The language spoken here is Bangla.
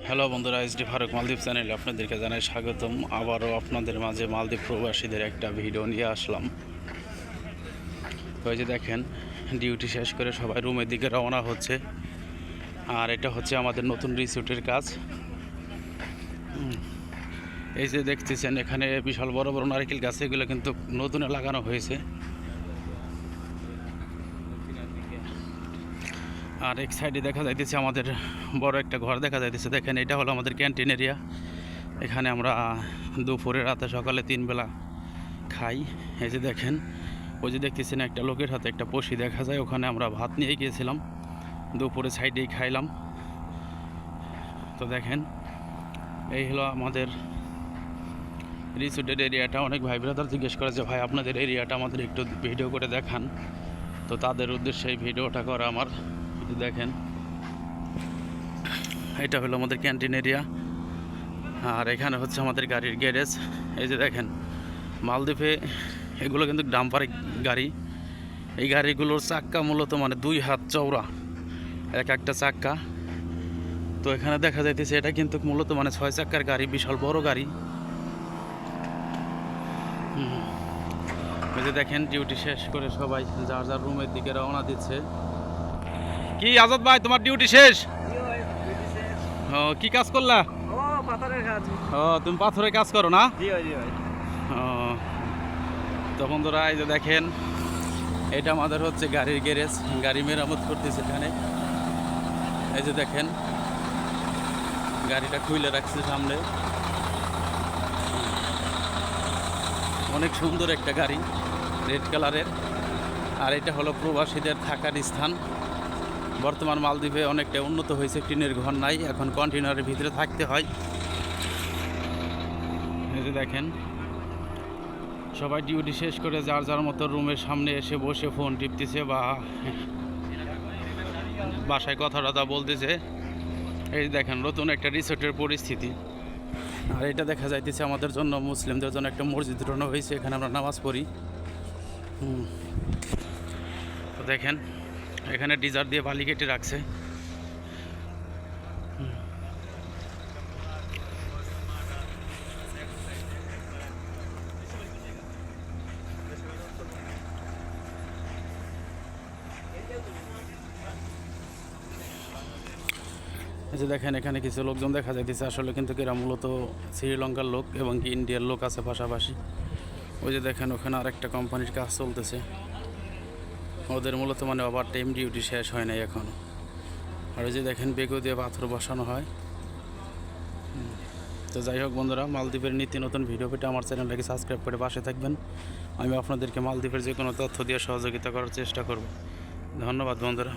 হ্যালো বন্ধুরা, এসডি ফারুক মালদ্বীপ চ্যানেলে আপনাদেরকে জানাই স্বাগতম। আবারও আপনাদের মাঝে মালদ্বীপ প্রবাসীদের একটা ভিডিও নিয়ে আসলাম। তো এই যে দেখেন, ডিউটি শেষ করে সবাই রুমের দিকে রওনা হচ্ছে। আর এটা হচ্ছে আমাদের নতুন রিসোর্টের কাজ। এই যে দেখতেছেন, এখানে বিশাল বড় বড় নারকেল গাছ, এগুলো কিন্তু নতুন লাগানো হয়েছে। আর এক সাইডে দেখা যাইতেছে আমাদের বড় একটা ঘর দেখা যাইতেছে। দেখেন, এটা হলো আমাদের ক্যান্টিন এরিয়া। এখানে আমরা দুপুরে, রাতে, সকালে 3 বেলা খাই। এই যে দেখেন, ওই যে দেখতেছেন একটা লোকের হাতে একটা পশি দেখা যায়, ওখানে আমরা ভাত নিয়ে গিয়েছিলাম, দুপুরে সাইডেই খাইলাম। তো দেখেন, এই হলো আমাদের রিসোর্টের এরিয়াটা। অনেক ভাই ব্রাদার জিজ্ঞেস করে যে ভাই আপনাদের এরিয়াটা আমাদের একটু ভিডিও করে দেখান। তো তাদের উদ্দেশ্যে এই ভিডিওটা করা আমার। দেখেন, এটা হলো আমাদের ক্যান্টিন এরিয়া। আর এখানে হচ্ছে আমাদের গাড়ির গ্যারেজ। এই যে দেখেন, মালদ্বীপে এগুলো কিন্তু ডাম্পার গাড়ি। এই গাড়িগুলোর চাক্কা মূলত 2 হাত চওড়া এক একটা চাক্কা। তো এখানে দেখা যাইতেছে এটা কিন্তু মূলত 6 চাক্কার গাড়ি, বিশাল বড় গাড়ি। এই যে দেখেন, ডিউটি শেষ করে সবাই যার যার রুমের দিকে রওনা দিচ্ছে। কি আজাদ ভাই, তোমার ডিউটি শেষ? ও, কি কাজ করলা? ও, তুমি পাথরের কাজ করো না? ও, তো বন্ধুরা, এই যে দেখেন, এটা আমাদের হচ্ছে গাড়ির গ্যারেজ। গাড়ি মেরামত করতেছে এখানে। এই যে দেখেন, গাড়িটা খুলে রাখছে সামনে। অনেক সুন্দর একটা গাড়ি, রেড কালারের। আর এটা হলো প্রবাসীদের থাকার স্থান। বর্তমান মালদ্বীপে অনেকটা উন্নত হয়েছে, টিনের ঘর নাই, এখন কন্টেনারের ভিতরে থাকতে হয়। এই যে দেখেন, সবাই ডিউটি শেষ করে যার যার মতো রুমের সামনে এসে বসে ফোন টিপতেছে বা বাসায় কথা টথা বলতেছে। এই দেখেন, নতুন একটা রিসোর্টের পরিস্থিতি। আর এটা দেখা যাইতেছে আমাদের জন্য, মুসলিমদের জন্য একটা মসজিদ রওনা হয়েছে, এখানে আমরা নামাজ পড়ি। তো দেখেন, এখানে ডিজার দিয়ে বালি কেটে রাখছে। এই যে দেখেন, এখানে কিছু লোকজন দেখা যাইতেছে। আসলে কিন্তু এরা মূলত শ্রীলঙ্কার লোক এবং কি ইন্ডিয়ার লোক আছে পাশাপাশি। ওই যে দেখেন, ওখানে আরেকটা কোম্পানির কাজ চলতেছে। ওদের মূলত ওভার টাইম ডিউটি শেষ হয় নাই এখনও। আর ওই যে দেখেন, বেগু দিয়ে পাথর বসানো হয়। তো যাই হোক বন্ধুরা, মালদ্বীপের নিত্য নতুন ভিডিও পেতে আমার চ্যানেলটাকে সাবস্ক্রাইব করে পাশে থাকবেন। আমি আপনাদেরকে মালদ্বীপের যে কোনো তথ্য দিয়ে সহযোগিতা করার চেষ্টা করব। ধন্যবাদ বন্ধুরা।